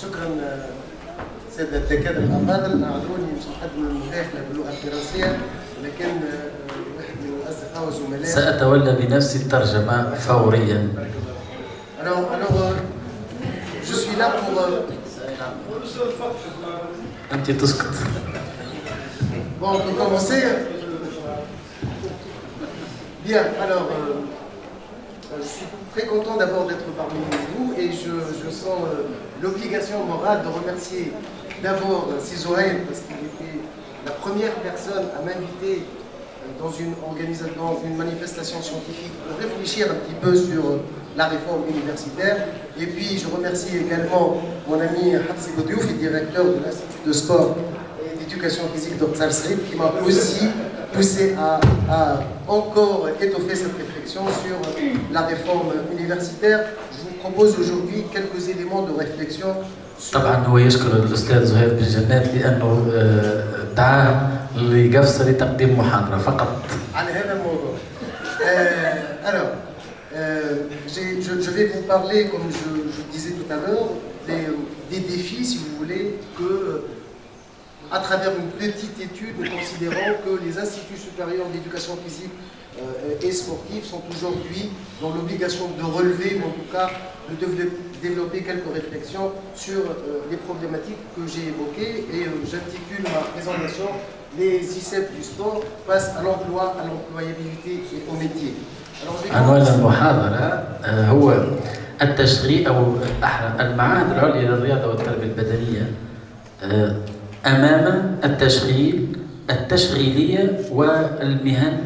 شكرا سادة الدكاترة الأفاضل. أعذروني مش نقدم المداخلة باللغة الفرنسية، لكن واحد من الأصدقاء والزملاء سأتولى بنفسي الترجمة فوريا. Alors, je suis là pour. أنت تسكت. Bon, on peut commencer. Bien, alors, je suis très content d'abord d'être parmi vous et je sens l'obligation morale de remercier d'abord Cizoël parce qu'il était la première personne à m'inviter dans une manifestation scientifique pour réfléchir un petit peu sur la réforme universitaire. Et puis je remercie également mon ami Hafsi Boudiouf, directeur de l'Institut de sport et d'éducation physique d'Orsal Saïd, qui m'a aussi poussé à encore étoffer cette réflexion sur la réforme universitaire. Je vous propose aujourd'hui quelques éléments de réflexion. طبعا هو يشكر الأستاذ زهير بالجنات لأنه دعاه لقفصة لتقديم محاضرة فقط. على هذا الموضوع. Alors, je vais vous parler, comme je disais tout à l'heure, des défis, si vous voulez, que à travers une petite étude, nous considérons que les instituts supérieurs d'éducation physique et sportive sont aujourd'hui dans l'obligation de relever, ou en tout cas de développer quelques réflexions sur les problématiques que j'ai évoquées. Et j'intitule ma présentation les ICEP du sport face à l'emploi, à l'employabilité et au métier. عنوان المحاضرة هو التشغيل أو المعاهد العليا للرياضة والتربية البدنية أمام التشغيلية والمهن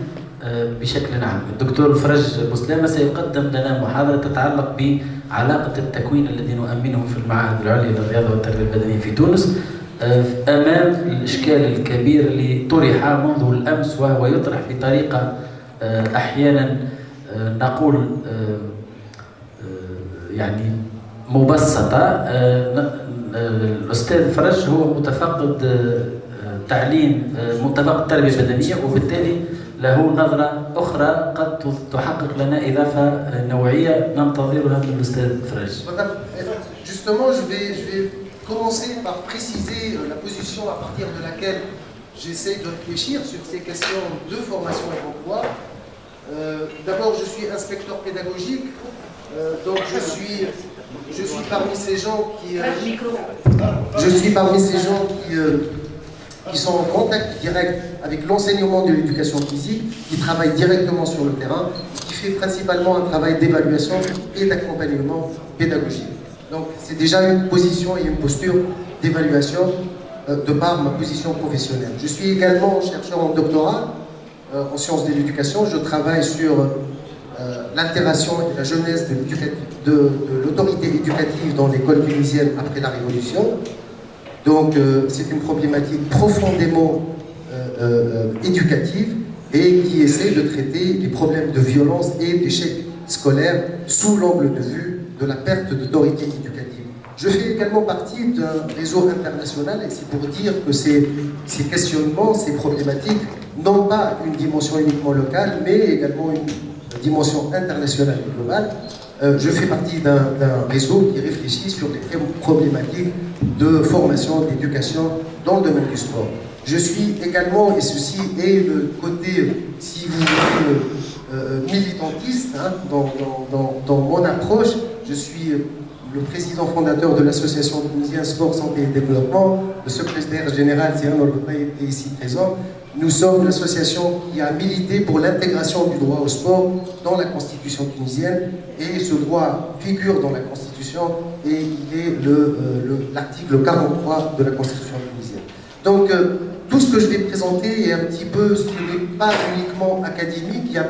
بشكل عام. الدكتور فرج بوسلامة سيقدم لنا محاضرة تتعلق بعلاقة التكوين الذي نؤمنه في المعاهد العليا للرياضة والتربية البدنية في تونس أمام الإشكال الكبير اللي طرح منذ الأمس، وهو يطرح بطريقة أحيانا نقول يعني مبسطة. الأستاذ فرج هو متفقد تعليم متفقد تربية بدنية، وبالتالي له نظرة أخرى قد تحقق لنا إضافة نوعية ننتظرها من الأستاذ فرج. Justement, je vais commencer par préciser la position à partir de laquelle j'essaie de réfléchir sur ces questions de formation et d'emploi. D'abord, je suis inspecteur pédagogique, donc je suis parmi ces gens qui sont en contact direct avec l'enseignement de l'éducation physique, qui travaillent directement sur le terrain, qui fait principalement un travail d'évaluation et d'accompagnement pédagogique. Donc c'est déjà une position et une posture d'évaluation de par ma position professionnelle. Je suis également chercheur en doctorat en sciences de l'éducation. Je travaille sur l'altération et la genèse de l'autorité éducative dans l'école tunisienne après la Révolution. Donc c'est une problématique profondément éducative et qui essaie de traiter les problèmes de violence et d'échec scolaire sous l'angle de vue de la perte d'autorité éducative. Je fais également partie d'un réseau international et c'est pour dire que ces questionnements, ces problématiques n'ont pas une dimension uniquement locale mais également une dimension internationale et globale. Je fais partie d'un réseau qui réfléchit sur les problématiques de formation, d'éducation dans le domaine du sport. Je suis également, et ceci est le côté, si vous voulez, militantiste hein, dans mon approche. Je suis le président fondateur de l'association tunisienne Sport, Santé et Développement. Le secrétaire général, Zian Olbay, est ici présent. Nous sommes l'association qui a milité pour l'intégration du droit au sport dans la constitution tunisienne et ce droit figure dans la constitution et il est l'article 43 de la constitution tunisienne. Donc tout ce que je vais présenter est un petit peu, ce n'est pas uniquement académique, il y a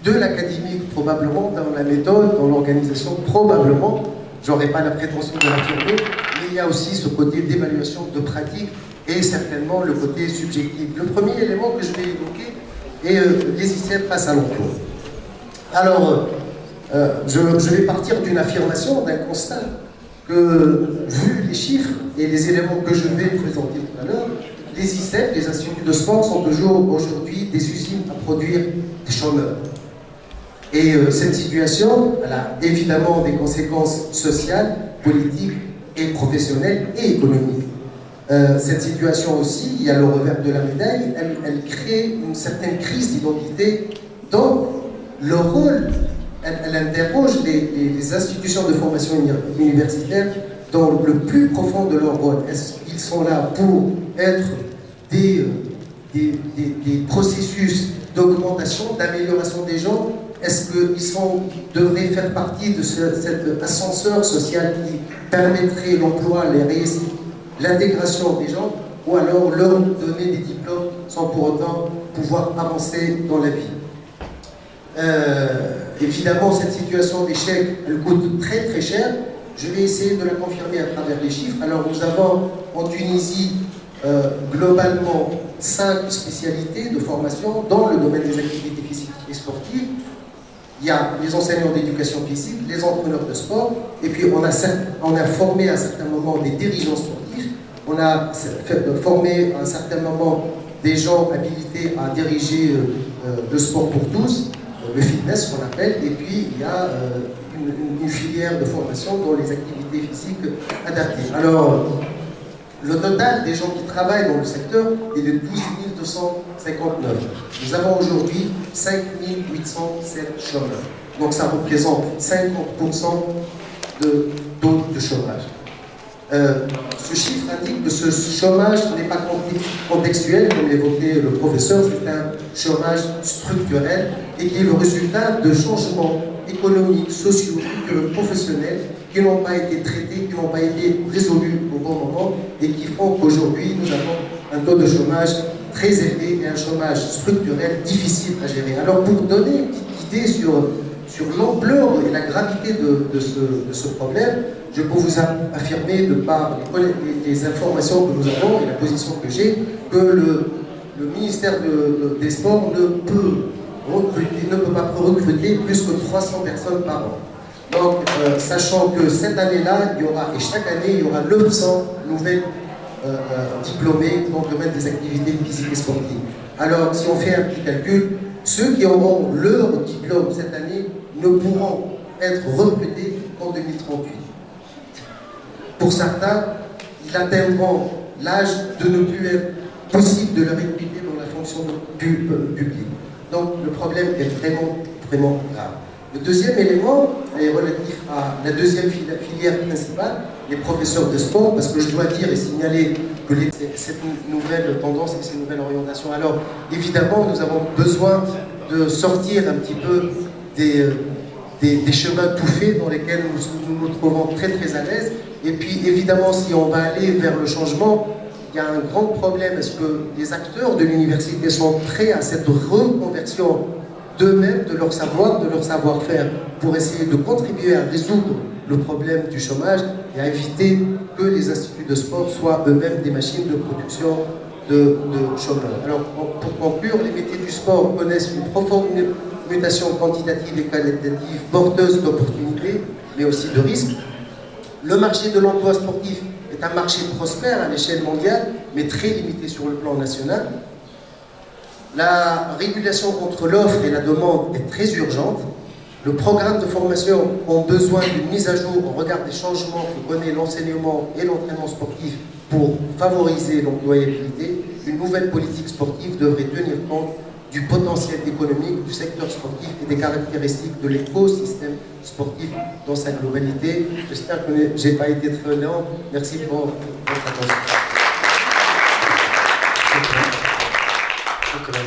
de l'académique probablement dans la méthode, dans l'organisation probablement, j'aurais pas la prétention de l'affirmer, mais il y a aussi ce côté d'évaluation de pratique et certainement le côté subjectif. Le premier élément que je vais évoquer est les ICEP face à l'emploi. Alors, je vais partir d'une affirmation, d'un constat, que vu les chiffres et les éléments que je vais présenter tout à l'heure, les ICEP, les instituts de sport, sont toujours aujourd'hui des usines à produire des chômeurs. Et cette situation, elle a évidemment des conséquences sociales, politiques et professionnelles et économiques. Cette situation aussi, il y a le revers de la médaille, elle crée une certaine crise d'identité dans le rôle, elle interroge les institutions de formation universitaire dans le plus profond de leur rôle. Est-ce qu'ils sont là pour être des processus d'augmentation, d'amélioration des gens? Est-ce qu'ils devraient faire partie de cet ascenseur social qui permettrait l'emploi, les réussites, l'intégration des gens, ou alors leur donner des diplômes sans pour autant pouvoir avancer dans la vie? Évidemment, cette situation d'échec, elle coûte très très cher. Je vais essayer de la confirmer à travers les chiffres. Alors, nous avons en Tunisie globalement 5 spécialités de formation dans le domaine des activités physiques et sportives. Il y a les enseignants d'éducation physique, les entraîneurs de sport, et puis on a formé à un certain moment des dirigeants sportifs, on a formé à un certain moment des gens habilités à diriger le sport pour tous, le fitness qu'on appelle, et puis il y a une filière de formation dans les activités physiques adaptées. Alors, le total des gens qui travaillent dans le secteur est de 12 259. Nous avons aujourd'hui 5 807 chômeurs. Donc ça représente 50% de taux de chômage. Ce chiffre indique que ce chômage n'est pas contextuel, comme l'évoquait le professeur, c'est un chômage structurel et qui est le résultat de changements économiques, sociaux, culturels, professionnels qui n'ont pas été traités, qui n'ont pas été résolus au bon moment et qui font qu'aujourd'hui nous avons un taux de chômage très élevé et un chômage structurel difficile à gérer. Alors pour donner une petite idée sur l'ampleur et la gravité de ce problème, je peux vous affirmer de par les informations que nous avons et la position que j'ai, que le ministère des Sports ne peut pas recruter plus que 300 personnes par an. Donc, sachant que cette année-là, et chaque année, il y aura 900 nouvelles diplômés dans le domaine des activités physiques et sportives. Alors, si on fait un petit calcul, ceux qui auront leur diplôme cette année ne pourront être recrutés qu'en 2038. Pour certains, ils atteindront l'âge de ne plus être possible de leur recruter dans la fonction publique. Donc, le problème est vraiment, vraiment grave. Le deuxième élément est relatif à la deuxième filière principale, les professeurs de sport, parce que je dois dire et signaler que cette nouvelle tendance et ces nouvelles orientations. Alors, évidemment, nous avons besoin de sortir un petit peu des chemins tout faits dans lesquels nous nous trouvons très très à l'aise. Et puis, évidemment, si on va aller vers le changement, il y a un grand problème. Est-ce que les acteurs de l'université sont prêts à cette reconversion d'eux-mêmes, de leur savoir, de leur savoir-faire, pour essayer de contribuer à résoudre le problème du chômage et à éviter que les instituts de sport soient eux-mêmes des machines de production de chômeurs. Alors, pour conclure, les métiers du sport connaissent une profonde mutation quantitative et qualitative, porteuse d'opportunités, mais aussi de risques. Le marché de l'emploi sportif est un marché prospère à l'échelle mondiale, mais très limité sur le plan national. La régulation entre l'offre et la demande est très urgente. Le programme de formation a besoin d'une mise à jour au regard des changements que connaît l'enseignement et l'entraînement sportif pour favoriser l'employabilité. Une nouvelle politique sportive devrait tenir compte du potentiel économique du secteur sportif et des caractéristiques de l'écosystème sportif dans sa globalité. J'espère que je n'ai pas été très lent. Merci pour votre attention. شكرا